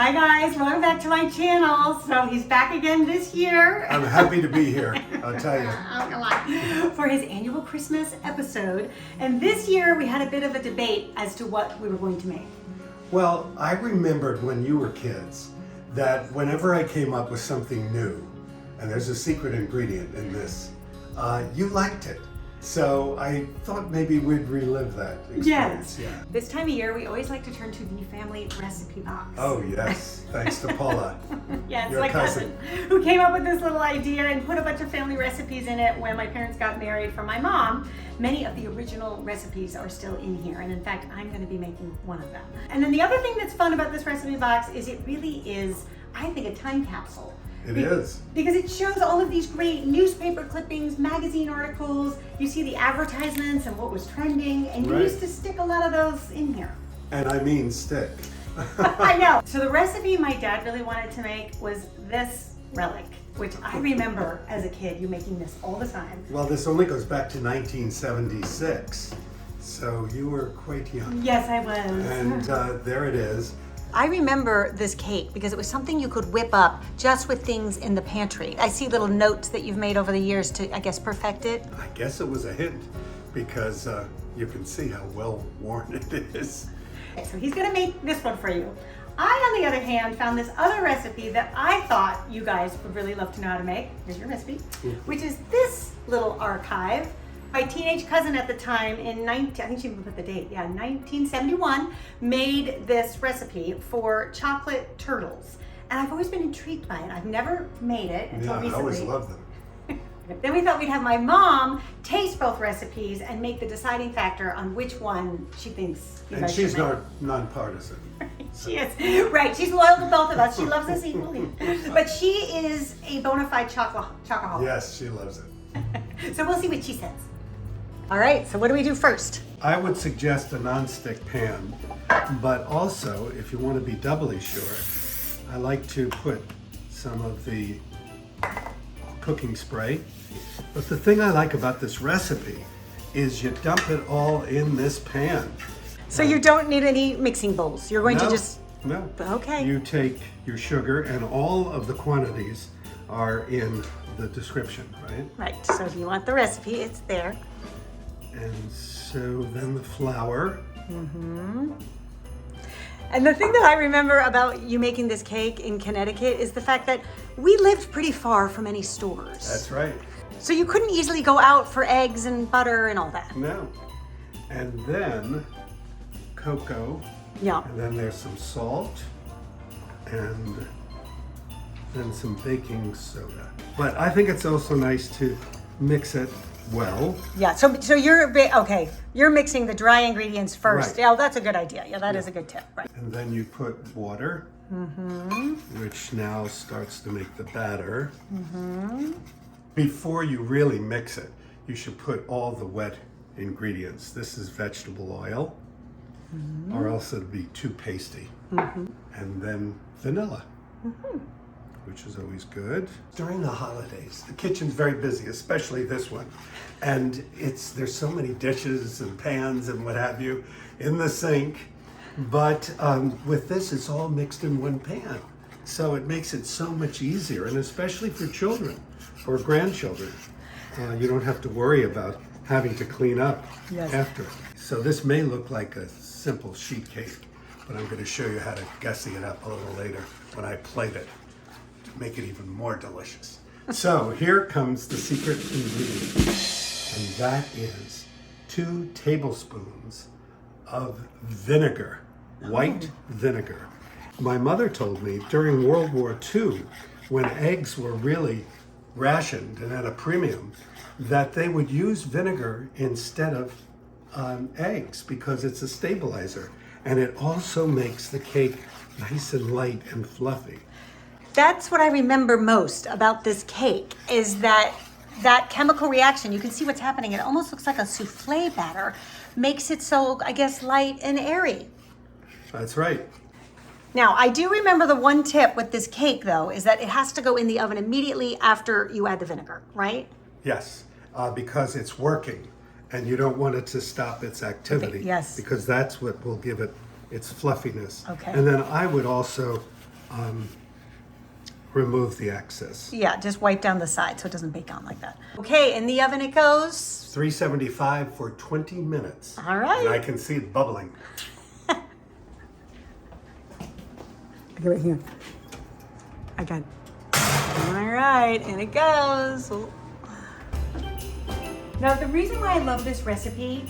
Hi guys, welcome back to my channel. So he's back again this year. I'm happy to be here, I'll tell you. Oh, come on. For his annual Christmas episode. And this year we had a bit of a debate as to what we were going to make. Well, I remembered when you were kids that whenever I came up with something new, and there's a secret ingredient in this, you liked it. So I thought maybe we'd relive that experience. Yes. Yeah. This time of year we always like to turn to the family recipe box. Oh yes, thanks to Paula. Yes, your my cousin, who came up with this little idea and put a bunch of family recipes in it when my parents got married for my mom. Many of the original recipes are still in here, and in fact I'm going to be making one of them. And then the other thing that's fun about this recipe box is it really is, I think, a time capsule. It is. Because it shows all of these great newspaper clippings, magazine articles, you see the advertisements and what was trending, and you used to stick a lot of those in here. And I mean stick. I know. So the recipe my dad really wanted to make was this relic, which I remember as a kid, you making this all the time. Well, this only goes back to 1976, so you were quite young. Yes, I was. And there it is. I remember this cake because it was something you could whip up just with things in the pantry. I see little notes that you've made over the years to, I guess, perfect it. I guess it was a hint because you can see how well worn it is. So he's gonna make this one for you. I, on the other hand, found this other recipe that I thought you guys would really love to know how to make. Here's your recipe, which is this little archive. My teenage cousin at the time I think she even put the date, 1971, made this recipe for chocolate turtles. And I've always been intrigued by it. I've never made it until recently. I always loved them. Then we thought we'd have my mom taste both recipes and make the deciding factor on which one she thinks you guys she's should make. non-partisan. She is. Right, she's loyal to both of us. She loves us equally. But she is a bona fide chocoholic. Yes, she loves it. So we'll see what she says. All right, so what do we do first? I would suggest a non-stick pan, but also, if you want to be doubly sure, I like to put some of the cooking spray. But the thing I like about this recipe is you dump it all in this pan. So you don't need any mixing bowls. You're going to just... No. Okay. You take your sugar, and all of the quantities are in the description, right? Right, so if you want the recipe, it's there. And so then the flour. Mm-hmm. And the thing that I remember about you making this cake in Connecticut is the fact that we lived pretty far from any stores. That's right. So you couldn't easily go out for eggs and butter and all that. No. And then cocoa. Yeah. And then there's some salt. And then some baking soda. But I think it's also nice to mix it well. Yeah, so you're you're mixing the dry ingredients first. Right. Yeah, that's a good idea. Yeah, that is a good tip. Right. And then you put water, which now starts to make the batter. Before you really mix it, you should put all the wet ingredients. This is vegetable oil, or else it'll be too pasty. And then vanilla. Which is always good. During the holidays, the kitchen's very busy, especially this one. And there's so many dishes and pans and what have you in the sink. But with this, it's all mixed in one pan. So it makes it so much easier, and especially for children or grandchildren. You don't have to worry about having to clean up after. So this may look like a simple sheet cake, but I'm going to show you how to gussy it up a little later when I plate it. Make it even more delicious. So here comes the secret ingredient, and that is 2 tablespoons of vinegar, white vinegar. My mother told me during World War II, when eggs were really rationed and at a premium, that they would use vinegar instead of eggs because it's a stabilizer, and it also makes the cake nice and light and fluffy. That's what I remember most about this cake is that chemical reaction. You can see what's happening. It almost looks like a souffle batter. Makes it so, I guess, light and airy. That's right. Now, I do remember the one tip with this cake, though, is that it has to go in the oven immediately after you add the vinegar, right? Yes, because it's working, and you don't want it to stop its activity. Yes. Because that's what will give it its fluffiness. Okay. And then I would also remove the excess. Yeah, just wipe down the side so it doesn't bake on like that. Okay, in the oven it goes. 375 for 20 minutes. All right. And I can see it bubbling. Okay, right here. I got it. All right, and it goes. Now, the reason why I love this recipe,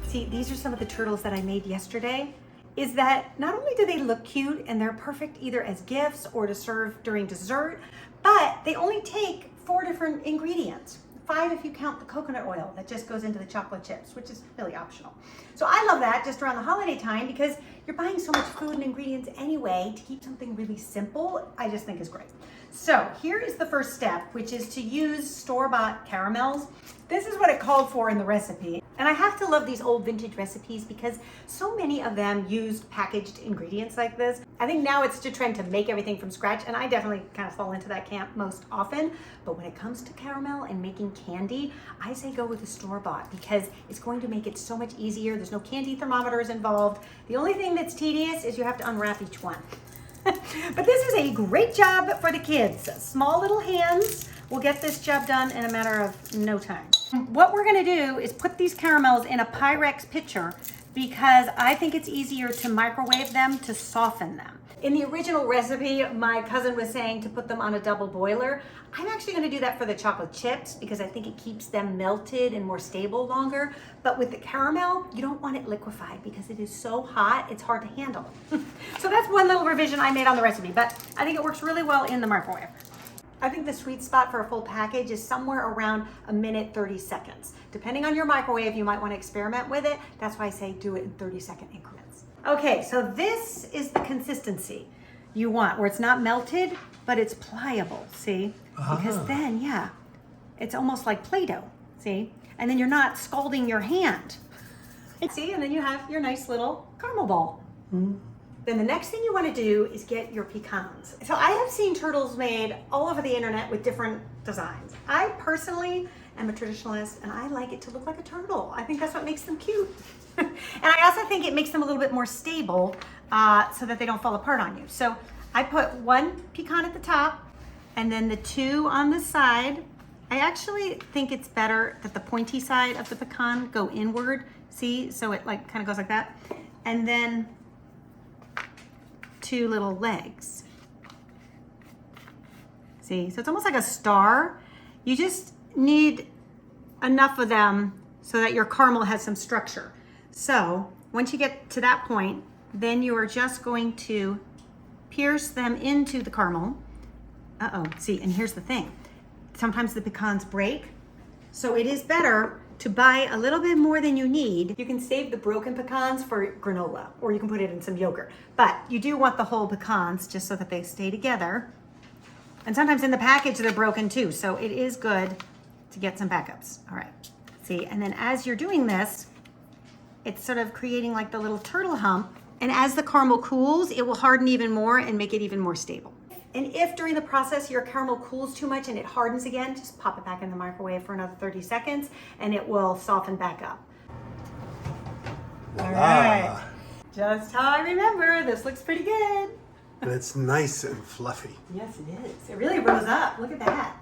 see, these are some of the turtles that I made yesterday, is that not only do they look cute and they're perfect either as gifts or to serve during dessert, but they only take 4 different ingredients. 5 if you count the coconut oil that just goes into the chocolate chips, which is really optional. So I love that just around the holiday time because you're buying so much food and ingredients anyway. To keep something really simple, I just think is great. So here is the first step, which is to use store-bought caramels. This is what it called for in the recipe. And I have to love these old vintage recipes because so many of them used packaged ingredients like this. I think now it's a trend to make everything from scratch, and I definitely kind of fall into that camp most often. But when it comes to caramel and making candy, I say go with the store-bought because it's going to make it so much easier. There's no candy thermometers involved. The only thing that's tedious is you have to unwrap each one. But this is a great job for the kids. Small little hands will get this job done in a matter of no time. What we're gonna do is put these caramels in a Pyrex pitcher because I think it's easier to microwave them to soften them. In the original recipe, my cousin was saying to put them on a double boiler. I'm actually gonna do that for the chocolate chips because I think it keeps them melted and more stable longer. But with the caramel, you don't want it liquefied because it is so hot, it's hard to handle. So that's one little revision I made on the recipe, but I think it works really well in the microwave. I think the sweet spot for a full package is somewhere around 1 minute, 30 seconds. Depending on your microwave, you might want to experiment with it. That's why I say do it in 30-second increments. Okay, so this is the consistency you want, where it's not melted, but it's pliable, see? Because then, yeah, it's almost like Play-Doh, see? And then you're not scalding your hand. See, and then you have your nice little caramel ball. Then the next thing you want to do is get your pecans. So I have seen turtles made all over the internet with different designs. I personally am a traditionalist and I like it to look like a turtle. I think that's what makes them cute. And I also think it makes them a little bit more stable so that they don't fall apart on you. So I put 1 pecan at the top and then the 2 on the side. I actually think it's better that the pointy side of the pecan go inward. See, so it like kind of goes like that. And then 2 little legs. See, so it's almost like a star. You just need enough of them so that your caramel has some structure. So once you get to that point, then you are just going to pierce them into the caramel. See, and here's the thing. Sometimes the pecans break, so it is better to buy a little bit more than you need. You can save the broken pecans for granola, or you can put it in some yogurt. But you do want the whole pecans just so that they stay together. And sometimes in the package they're broken too, so it is good to get some backups. All right, see, and then as you're doing this, it's sort of creating like the little turtle hump. And as the caramel cools, it will harden even more and make it even more stable. And if during the process your caramel cools too much and it hardens again, just pop it back in the microwave for another 30 seconds and it will soften back up. Voila. All right. Just how I remember. This looks pretty good. And it's nice and fluffy. Yes, it is. It really rose up. Look at that.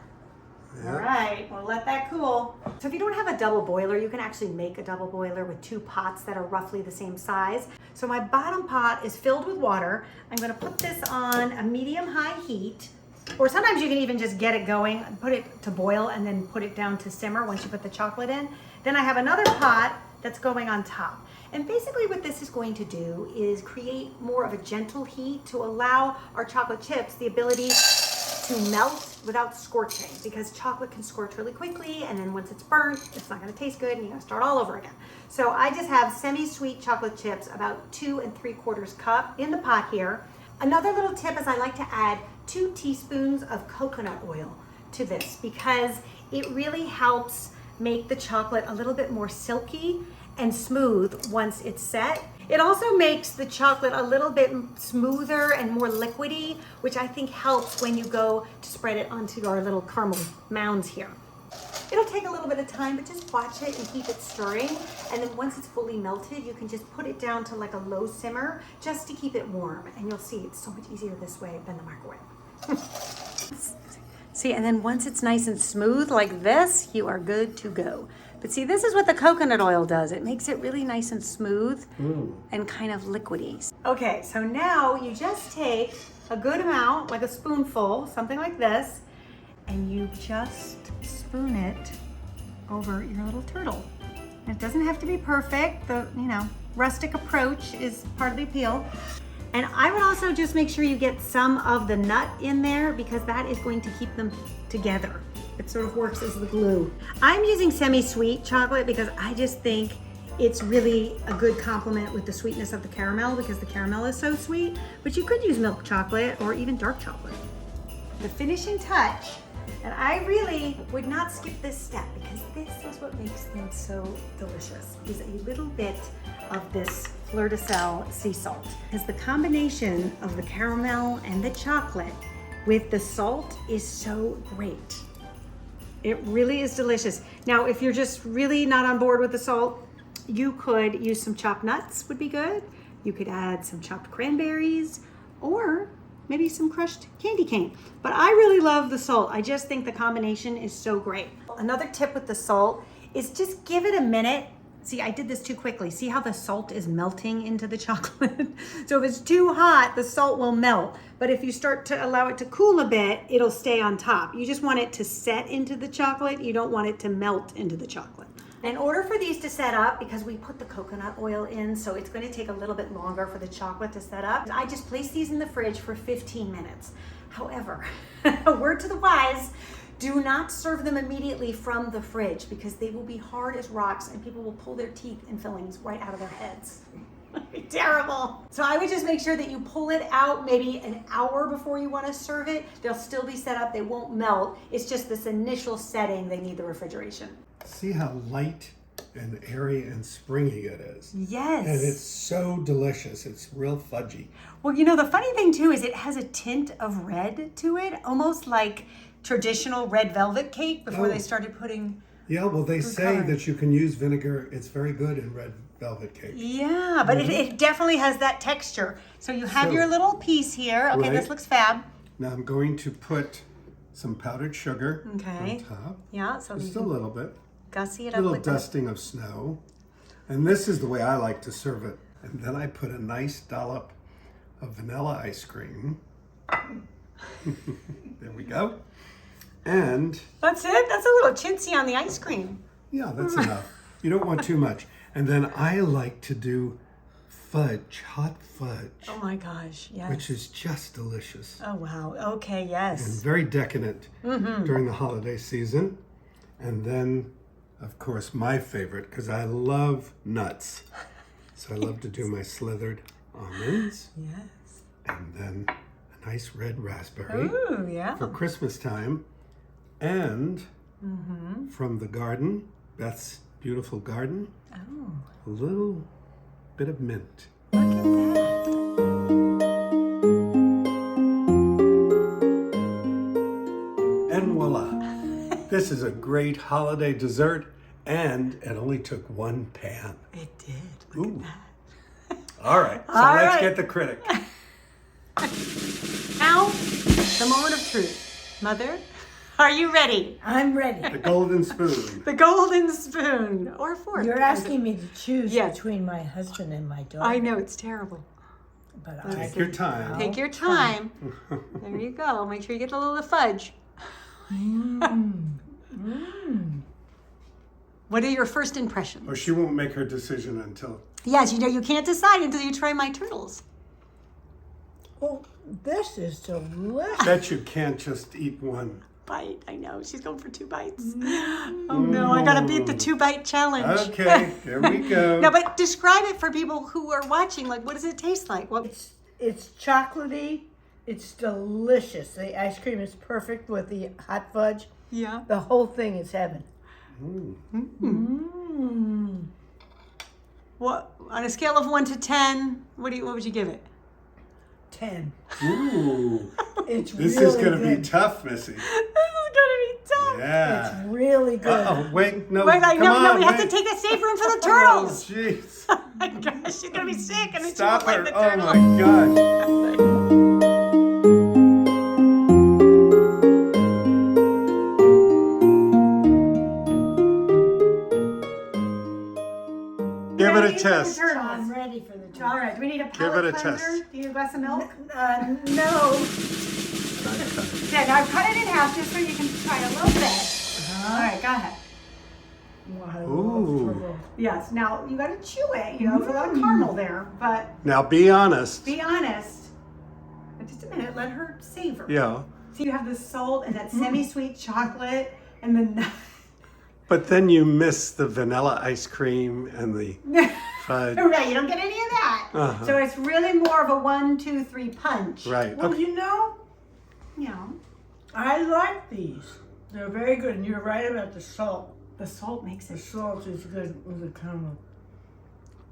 Yeah. All right, we'll let that cool. So if you don't have a double boiler, you can actually make a double boiler with 2 pots that are roughly the same size. So my bottom pot is filled with water. I'm gonna put this on a medium-high heat, or sometimes you can even just get it going, put it to boil and then put it down to simmer once you put the chocolate in. Then I have another pot that's going on top. And basically what this is going to do is create more of a gentle heat to allow our chocolate chips the ability to melt without scorching, because chocolate can scorch really quickly, and then once it's burnt, it's not going to taste good and you got to start all over again. So I just have semi-sweet chocolate chips, about 2 3/4 cup in the pot here. Another little tip is I like to add 2 teaspoons of coconut oil to this because it really helps make the chocolate a little bit more silky and smooth once it's set. It also makes the chocolate a little bit smoother and more liquidy, which I think helps when you go to spread it onto our little caramel mounds here. It'll take a little bit of time, but just watch it and keep it stirring. And then once it's fully melted, you can just put it down to like a low simmer just to keep it warm. And you'll see it's so much easier this way than the microwave. See, and then once it's nice and smooth like this, you are good to go. But see, this is what the coconut oil does. It makes it really nice and smooth and kind of liquidy. Okay, so now you just take a good amount, like a spoonful, something like this, and you just spoon it over your little turtle. And it doesn't have to be perfect. The, rustic approach is part of the appeal. And I would also just make sure you get some of the nut in there because that is going to keep them together. It sort of works as the glue. I'm using semi-sweet chocolate because I just think it's really a good complement with the sweetness of the caramel because the caramel is so sweet, but you could use milk chocolate or even dark chocolate. The finishing touch, and I really would not skip this step because this is what makes them so delicious, is a little bit of this fleur de sel sea salt. Because the combination of the caramel and the chocolate with the salt is so great. It really is delicious. Now, if you're just really not on board with the salt, you could use some chopped nuts would be good. You could add some chopped cranberries or maybe some crushed candy cane. But I really love the salt. I just think the combination is so great. Another tip with the salt is just give it a minute. See, I did this too quickly. See how the salt is melting into the chocolate? So if it's too hot, the salt will melt. But if you start to allow it to cool a bit, it'll stay on top. You just want it to set into the chocolate. You don't want it to melt into the chocolate. In order for these to set up, because we put the coconut oil in, so it's going to take a little bit longer for the chocolate to set up, I just place these in the fridge for 15 minutes. However, a word to the wise, do not serve them immediately from the fridge because they will be hard as rocks and people will pull their teeth and fillings right out of their heads. It'd be terrible. So I would just make sure that you pull it out maybe an hour before you want to serve it. They'll still be set up, they won't melt. It's just this initial setting, they need the refrigeration. See how light and airy and springy it is. Yes. And it's so delicious. It's real fudgy. Well, the funny thing too is it has a tint of red to it, almost like traditional red velvet cake before they started putting. Yeah, well, they say color. that you can use vinegar. It's very good in red velvet cake. Yeah, but it definitely has that texture. So you have your little piece here. Okay, this looks fab. Now I'm going to put some powdered sugar on top. Yeah, so just a little bit. Gussy it A up little with dusting of snow. And this is the way I like to serve it. And then I put a nice dollop of vanilla ice cream. There we go. And that's it. That's a little chintzy on the ice cream. yeah, that's enough. You don't want too much. And then I like to do fudge, hot fudge. Oh my gosh, yes. Which is just delicious. Oh wow, okay, yes. And very decadent during the holiday season. And then, of course, my favorite, because I love nuts. So I love to do my slithered almonds. Yes. And then a nice red raspberry Ooh, yeah. for Christmas time. And from the garden, Beth's beautiful garden, a little bit of mint. Look at that. And voila. This is a great holiday dessert, and it only took one pan. It did. Look at that. All right, so All let's right. get the critic. Now, the moment of truth. Mother, are you ready? I'm ready. The golden spoon. The golden spoon or fork. You're asking me to choose Yes. between my husband and my daughter. I know, it's terrible. But I Take your time. Take your time. There you go. Make sure you get a little fudge. What are your first impressions? Or she won't make her decision until... Yes, you can't decide until you try my turtles. Oh, this is delicious. Bet you can't just eat one. Bite. I know. She's going for 2 bites. Oh no, I gotta beat the 2-bite challenge. Okay, here we go. No, but describe it for people who are watching. Like, what does it taste like? Well, It's chocolatey. It's delicious. The ice cream is perfect with the hot fudge. yeah. The whole thing is heaven. What on a scale of 1 to 10? What would you give it? 10. Ooh, It's this really is going to good. be tough, Missy. This is gonna be tough. Yeah. It's really good. Oh, wait, no, Wait, come no, on, no, we have to wait. take that safe room for the Oh, turtles. jeez. Oh my gosh, she's gonna be sick and then Stop she won't her. like the Oh, turtles. my gosh. Give it a Ready for the test. turtles? I'm ready for the turtles. All right, do we need a Give palate it a cleanser? test. Do you need a glass of milk? No. Yeah, now cut it in half just so you can try a little bit. All right, go ahead. Well, I love Ooh. turtles. Yes, now you gotta chew it, you know, for a lot of caramel there, but Now be honest. be honest. Just a minute, let her savor. Yeah. So you have the salt and that semi-sweet chocolate and then But then you miss the vanilla ice cream and the fudge. right, you don't get any of that. Uh-huh. So it's really more of a 1, 2, 3 punch. Right. Well, Okay. you know, You know, I like these. They're very good, and you're right about the salt. the salt makes The it. salt is good with the caramel.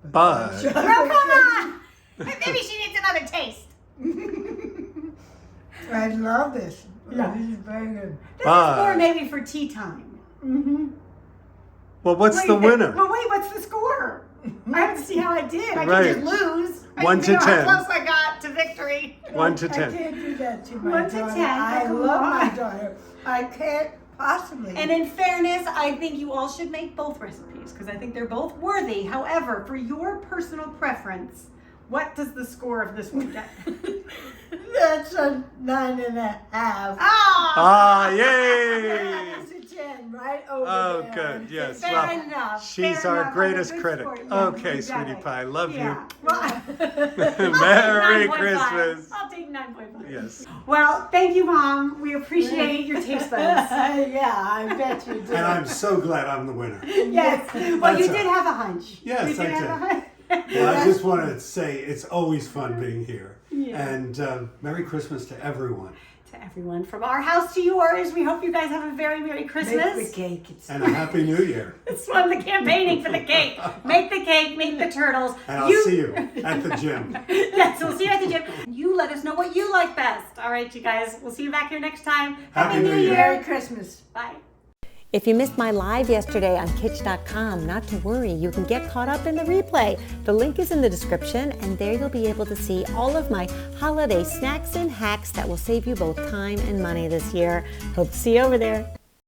But Oh, come on! Maybe she needs another taste. I love this. Yeah. This is very good. This But- is more maybe for tea time. Mm-hmm. well, what's the winner? Well, wait, what's the score? I have to see how I did. I Right. can just lose. I 1 can to see 10. how close I got to victory. 1 to I 10. can't do that to my 1 to daughter. 10. I Come love my on. daughter. I can't possibly. And in fairness, I think you all should make both recipes because I think they're both worthy. However, for your personal preference, what does the score of this one get? That's a 9.5. Ah, yay! That's a 10, right over Oh, there. good. Yes. Fair Well, enough. she's fair our enough. greatest I'm a good critic. sport. Yeah, Okay, exactly. sweetie pie. Love Yeah. you. Well, Merry 9.5. Christmas. I'll take 9.5. Yes. Well, thank you, Mom. We appreciate your taste buds. Yeah, I bet you do. And I'm so glad I'm the winner. Yes. Well, you That's did have a hunch. Yes, you did I have did. a hunch. Well, I just wanted to say it's always fun being here. Yeah. And Merry Christmas to everyone. To everyone, from our house to yours, we hope you guys have a very Merry Christmas. Make the cake. It's And a Happy New Year. It's from the campaigning for the cake. Make the cake, make the turtles. And I'll see you at the gym. Yes, we'll see you at the gym. You let us know what you like best. All right, you guys. We'll see you back here next time. Happy New Year. Merry Christmas. Bye. If you missed my live yesterday on Kitsch.com, not to worry, you can get caught up in the replay. The link is in the description, and there you'll be able to see all of my holiday snacks and hacks that will save you both time and money this year. Hope to see you over there.